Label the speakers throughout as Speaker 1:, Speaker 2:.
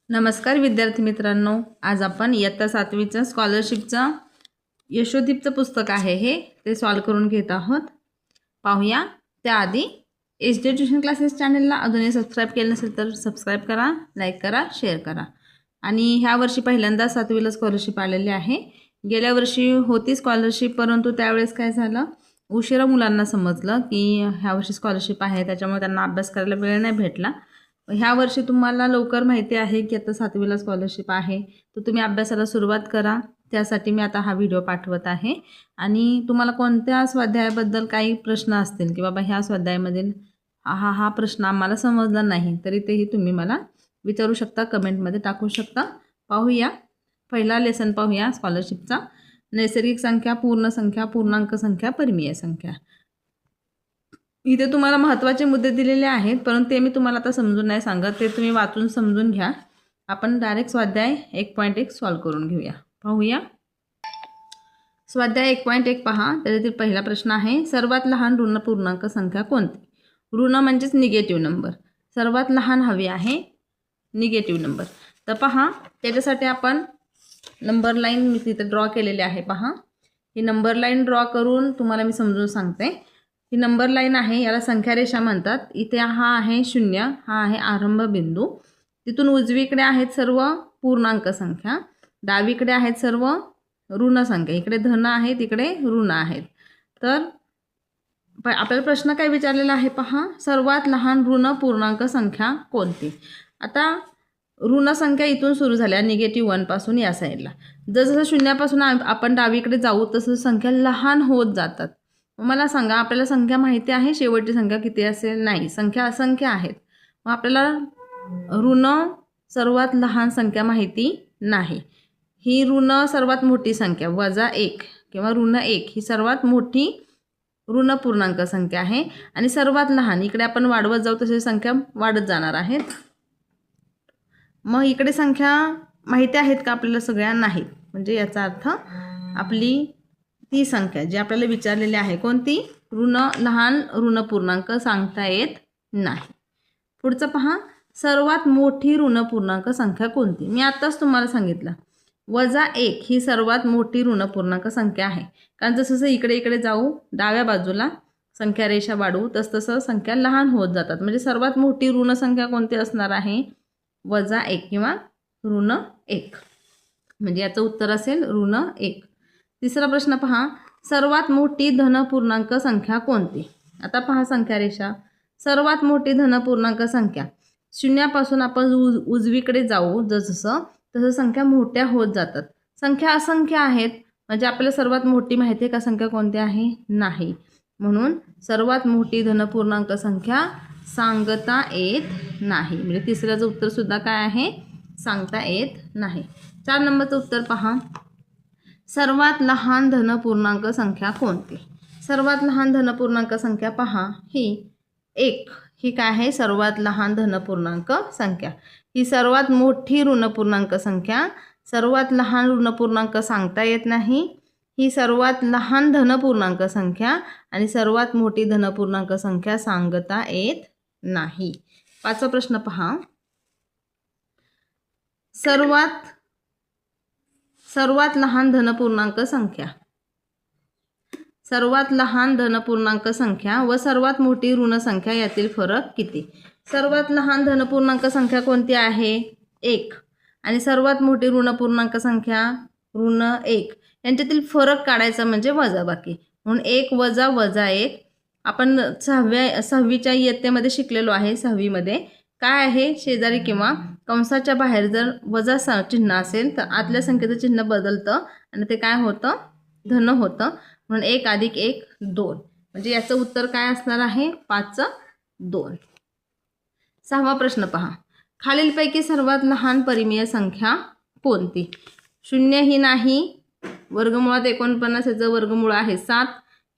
Speaker 1: नमस्कार विद्यार्थी मित्रांनो, आज आपण इयत्ता 7वीचं स्कॉलरशिपचं यशोदीपचं पुस्तक आहे ते सॉल्व करून घेत आहोत. पाहूया. त्याआधी HD ट्युशन क्लासेस चॅनलला अजूनही सबस्क्राईब केलं नसेल तर सबस्क्राईब करा, लाईक करा, शेअर करा. आणि ह्या वर्षी पहिल्यांदा 7वीला स्कॉलरशिप आलेली आहे. गेल्या वर्षी होती स्कॉलरशिप, परंतु त्यावेळेस काय झालं, उशिरा मुलांना समजलं की ह्या वर्षी स्कॉलरशिप आहे, त्याच्यामुळे त्यांना अभ्यास करायला वेळ नाही भेटला. ह्या वर्षी तुम्हाला लवकर माहिती आहे की आता 7वीला स्कॉलरशिप आहे, तर तुम्ही अभ्यासाला सुरुवात करा. त्यासाठी मी आता हा व्हिडिओ पाठवत आहे. आणि तुम्हाला कोणत्या स्वाध्यायाबद्दल काही प्रश्न असतील की बाबा ह्या स्वाध्यायामधील हा प्रश्न आम्हाला समजला नाही, तरी तेही तुम्ही मला विचारू शकता, कमेंटमध्ये टाकू शकता. पाहूया. पहिला लेसन पाहूया स्कॉलरशिपचा. नैसर्गिक संख्या, पूर्ण संख्या, पूर्णांक संख्या, परिमेय संख्या. इथे तुम्हाला महत्त्वाचे मुद्दे दिलेले आहेत, परंतु ते मी तुम्हाला आता समजून नाही सांगत, ते तुम्ही वाचून समजून घ्या. आपण डायरेक्ट स्वाध्याय 1.1 सॉल्व करून घेऊया. पाहूया. स्वाध्याय 1.1 पहा. त्याच्यातील पहिला प्रश्न आहे, सर्वात लहान ऋण पूर्णांक संख्या कोणती? ऋण म्हणजेच निगेटिव्ह नंबर. सर्वात लहान हवी आहे निगेटिव्ह नंबर. तर पहा, त्याच्यासाठी आपण नंबर लाईन मी तिथे ड्रॉ केलेली आहे. पहा, ही नंबर लाईन ड्रॉ करून तुम्हाला मी समजून सांगते. ही नंबर लाईन आहे, याला संख्या रेषा म्हणतात. इथे हा आहे 0, हा आहे आरंभ बिंदू. तिथून उजवीकडे आहेत सर्व पूर्णांक संख्या, डावीकडे आहेत सर्व ऋण संख्या. इकडे धन आहे, तिकडे ऋण आहेत. तर आपल्याला प्रश्न काय विचारलेला आहे पहा, सर्वात लहान ऋण पूर्णांक संख्या कोणती? आता ऋण संख्या इथून सुरू झाल्या -1 पासून या साईडला. जसं 0 पासून आपण डावीकडे जाऊ तसं संख्या लहान होत जातात. मला सांगा, आपल्याला संख्या माहिती आहे शेवटची संख्या किती असेल? नाही, संख्या असंख्य आहेत. मग आपल्याला ऋण सर्वात लहान संख्या माहिती नाही. ही ऋण सर्वात मोठी संख्या -1 किंवा ऋण 1 ही सर्वात मोठी ऋण पूर्णांक संख्या आहे. आणि सर्वात लहान इकडे आपण वाढवत जाऊ तसे संख्या वाढत जाणार आहेत. मग इकडे संख्या माहिती आहेत का आपल्याला? सगळ्या नाहीत. म्हणजे याचा अर्थ आपली ती संख्या जी आपल्याला विचारलेली आहे कोणती, लहान ऋण पूर्णांक सांगता येत नाही. पुढचं पहा, सर्वात मोठी ऋण पूर्णांक संख्या कोणती? मी आत्ताच तुम्हाला सांगितलं, -1 ही सर्वात मोठी ऋण पूर्णांक संख्या आहे. कारण जसं इकडे इकडे जाऊ, डाव्या बाजूला संख्या रेषा वाढवू, तसं संख्या लहान होत जातात. म्हणजे सर्वात मोठी ऋण संख्या कोणती असणार आहे? -1 किंवा ऋण 1. म्हणजे याचं उत्तर असेल ऋण 1. तिसरा प्रश्न पहा, सर्वात मोठी धन पूर्णांक संख्या कोणती? आता पहा संख्या रेषा, सर्वात मोठी धन पूर्णांक संख्या 0 पासून आपण उजवीकडे जाऊ जसं तसं संख्या मोठ्या होत जातात. संख्या असंख्य आहेत, म्हणजे आपल्याला सर्वात मोठी माहिती आहे का संख्या कोणती आहे? नाही. म्हणून सर्वात मोठी धन पूर्णांक संख्या सांगता येत नाही. म्हणजे तिसऱ्याचं उत्तर सुद्धा काय आहे? सांगता येत नाही. 4 नंबरचं उत्तर पहा, सर्वात लहान धन पूर्णांक संख्या कोणती? सर्वात लहान धन पूर्णांक संख्या पहा, ही 1 ही काय आहे? सर्वात लहान धन पूर्णांक संख्या. ही सर्वात मोठी ऋण पूर्णांक संख्या. सर्वात लहान ऋण पूर्णांक सांगता येत नाही. ही सर्वात लहान धन पूर्णांक संख्या आणि सर्वात मोठी धन पूर्णांक संख्या सांगता येत नाही. 5वा प्रश्न पहा, सर्वात लहान धन पूर्णांक संख्या. सर्वात लहान धन पूर्णांक संख्या व सर्वात मोठी ऋण संख्या यातील फरक किती? सर्वात लहान धन पूर्णांक संख्या कोणती आहे? 1. आणि सर्वात मोठी ऋण पूर्णांक संख्या ऋण 1. यांच्यातील फरक काढायचा म्हणजे वजाबाकी. म्हणून 1 वजा 1. आपण 6वीच्या इयत्तेमध्ये शिकलेलो आहे. 6वीमध्ये काय आहे? शेजारी किंवा कंसाच्या बाहेर जर वजा चिन्ह असेल तर आतल्या संख्येचं चिन्ह बदलतं आणि ते काय होतं? धन होतं. म्हणून 1 + 1 2. म्हणजे याचं उत्तर काय असणार आहे? 5-2. 6वा प्रश्न पहा, खालीलपैकी सर्वात लहान परिमेय संख्या कोणती? 0 ही नाही, वर्गमुळात 49 याचं वर्गमूळ आहे 7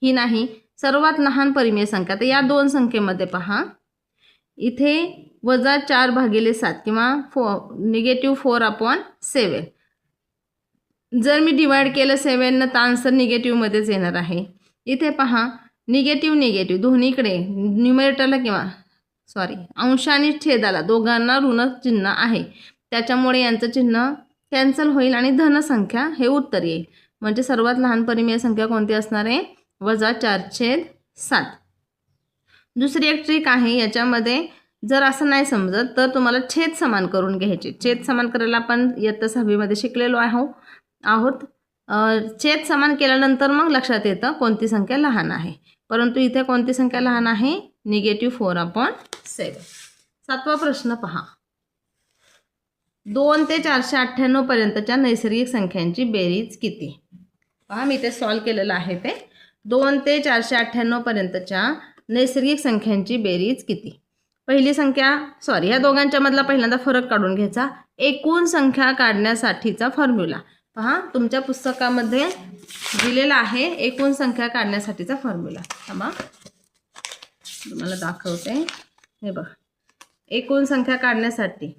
Speaker 1: ही नाही. सर्वात लहान परिमेय संख्या. तर या दोन संख्येमध्ये पहा, इथे -4/7 किंवा -4/7. जर मी डिवाइड केलं 7 तर आन्सर निगेटिव्हमध्येच येणार आहे. इथे पहा, निगेटिव्ह दोन्हीकडे न्यूमरेटरला किंवा अंश आणि छेदाला दोघांना ऋण चिन्ह आहे. त्याच्यामुळे यांचं चिन्ह कॅन्सल होईल आणि धनसंख्या हे उत्तर येईल. म्हणजे सर्वात लहान परिमेय संख्या कोणती असणार आहे? -4/7. दुसरी एक ट्रिक आहे याच्यामध्ये. जर असं नाही समजत तर तुम्हाला छेद समान करून घ्यायचे. छेद समान करायला आपण इयत्ता 6वीमध्ये शिकलेलो आहोत. छेद समान केल्यानंतर मग लक्षात येतं कोणती संख्या लहान आहे. परंतु इथे कोणती संख्या लहान आहे? -4/7. 7वा प्रश्न पहा. 2 ते 498 पर्यंतच्या नैसर्गिक संख्यांची बेरीज किती? पहा मी ते सॉल्व केलेलं आहे. ते 2 ते 498 पर्यंतच्या नैसर्गिक संख्यांची बेरीज किती? पहिली संख्या ह्या दोघांच्या मधला पहिल्यांदा फरक काढून घ्यायचा. एकूण संख्या काढण्यासाठीचा फॉर्म्युला पहा तुमच्या पुस्तकामध्ये दिलेला आहे. एकूण संख्या काढण्यासाठीचा फॉर्म्युला थांबा तुम्हाला दाखवते. हे बघा, एकूण संख्या काढण्यासाठी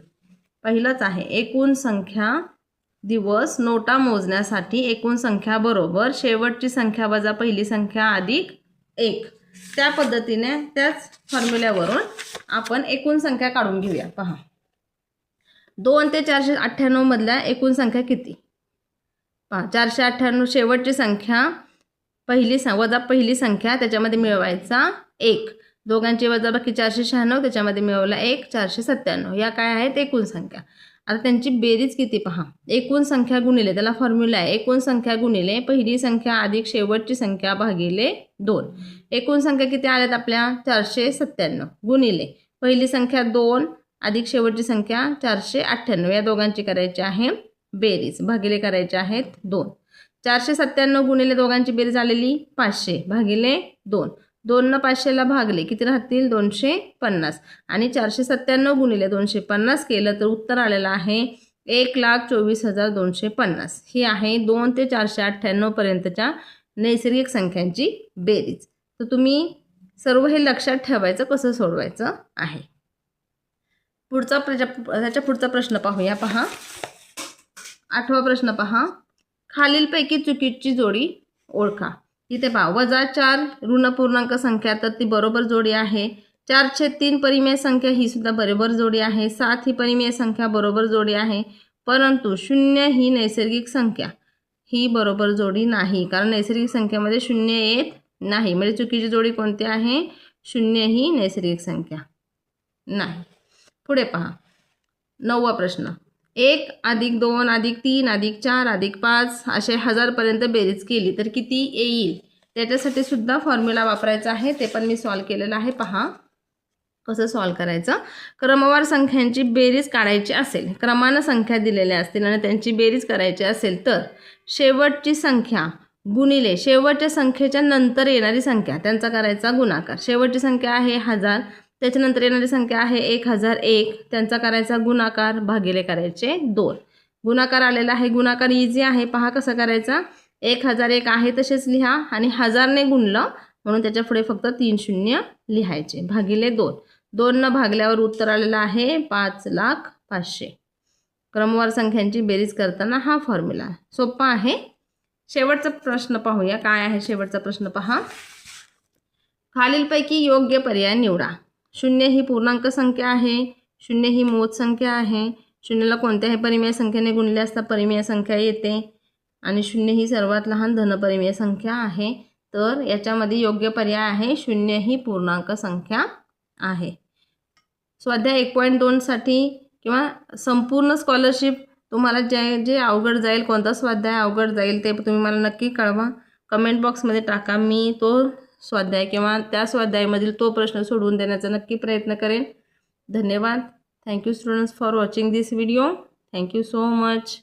Speaker 1: पहिलंच आहे. एकूण संख्या दिवस नोटा मोजण्यासाठी एकूण संख्या बरोबर शेवटची संख्या वजा पहिली संख्या अधिक 1. त्या पद्धतीने त्याच फॉर्म्युल्यावरून आपण एकूण संख्या काढून घेऊया. पहा 2 ते 498 मधल्या एकूण संख्या किती? पहा 498 शेवटची संख्या वजा पहिली संख्या त्याच्यामध्ये मिळवायचा 1. दोघांची वजाबाकी 496 त्याच्यामध्ये मिळवला 1 497. या काय आहेत? एकूण संख्या. आता त्यांची बेरीज किती पहा. एकूण संख्या गुणिले त्याला फॉर्म्युला आहे. एकूण संख्या गुणिले पहिली संख्या अधिक शेवटची संख्या भागिले 2. एकूण संख्या किती आल्यात आपल्या? 497 गुणिले पहिली संख्या 2 अधिक शेवटची संख्या 498. या दोघांची करायची आहे बेरीज. भागिले करायचे आहेत 2. 497 गुणिले दोघांची बेरीज आलेली 500 भागिले 2. 2 न 500ला भागले किती राहतील? 250. आणि 497 गुणिले 250 केलं तर उत्तर आलेलं आहे 1,24,250. ही आहे 2 ते 498 पर्यंतच्या नैसर्गिक संख्यांची बेरीज. तर तुम्ही सर्व हे लक्षात ठेवायचं कसं सोडवायचं आहे. त्याच्या पुढचा प्रश्न पाहूया. पहा 8वा प्रश्न पहा. खालीलपैकी चुकीची जोडी ओळखा. इथे पहा -4 ऋण पूर्णांक संख्या तर ती बरोबर जोडी आहे. 4/3 परिमेय संख्या ही सुद्धा बरोबर जोडी आहे. 7 ही परिमेय संख्या बरोबर जोडी आहे. परंतु 0 ही नैसर्गिक संख्या ही बरोबर जोडी नाही. कारण नैसर्गिक संख्येमध्ये 0 येत नाही. म्हणजे चुकीची जोडी कोणती आहे? 0 ही नैसर्गिक संख्या नाही. पुढे पहा 9वा प्रश्न. 1 + 2 + 3 + 4 + 5 असे 1000 पर्यंत बेरीज केली तर किती येईल? त्याच्यासाठी सुद्धा फॉर्म्युला वापरायचा आहे. ते पण मी सॉल्व केलेलं आहे. पहा कसं सॉल्व करायचं. क्रमवार संख्यांची बेरीज काढायची असेल, क्रमानं संख्या दिलेल्या असतील आणि त्यांची बेरीज करायची असेल तर शेवटची संख्या गुणिले शेवटच्या संख्येच्या नंतर येणारी संख्या त्यांचा करायचा गुणाकार. शेवटची संख्या आहे 1000, त्याच्यानंतर येणारी संख्या आहे 1001, त्यांचा करायचा गुणाकार भागिले करायचे 2. गुणाकार आलेला आहे. गुणाकार इझी आहे. पहा कसं करायचा. 1001 आहे तसेच लिहा आणि 1000ने गुणलं म्हणून त्याच्या पुढे फक्त 3 शून्य लिहायचे भागिले 2. 2 न भागल्यावर उत्तर आलेलं आहे 5,05,000. क्रमवार संख्यांची बेरीज करताना हा फॉर्म्युला सोपा आहे. शेवटचा प्रश्न पाहूया. काय आहे शेवटचा प्रश्न पहा. खालीलपैकी योग्य पर्याय निवडा. 0 ही पूर्णांक संख्या आहे. 0 ही मोज संख्या आहे. 0ला कोणत्याही परिमेय संख्येने गुणले असता परिमेय संख्या येते आणि 0 ही सर्वात लहान धनपरिमेय संख्या आहे. तर याच्यामध्ये योग्य पर्याय आहे 0 ही पूर्णांक संख्या आहे. स्वाध्याय 1.2 साठी किंवा संपूर्ण स्कॉलरशिप तुम्हाला जे अवघड जाईल, कोणता स्वाध्याय अवघड जाईल ते तुम्ही मला नक्की कळवा. कमेंट बॉक्समध्ये टाका. मी तो स्वाध्याय किंवा त्या स्वाध्यायामधील तो प्रश्न सोडवून देण्याचा नक्की प्रयत्न करेन. धन्यवाद. Thank you students for watching this video. Thank you so much.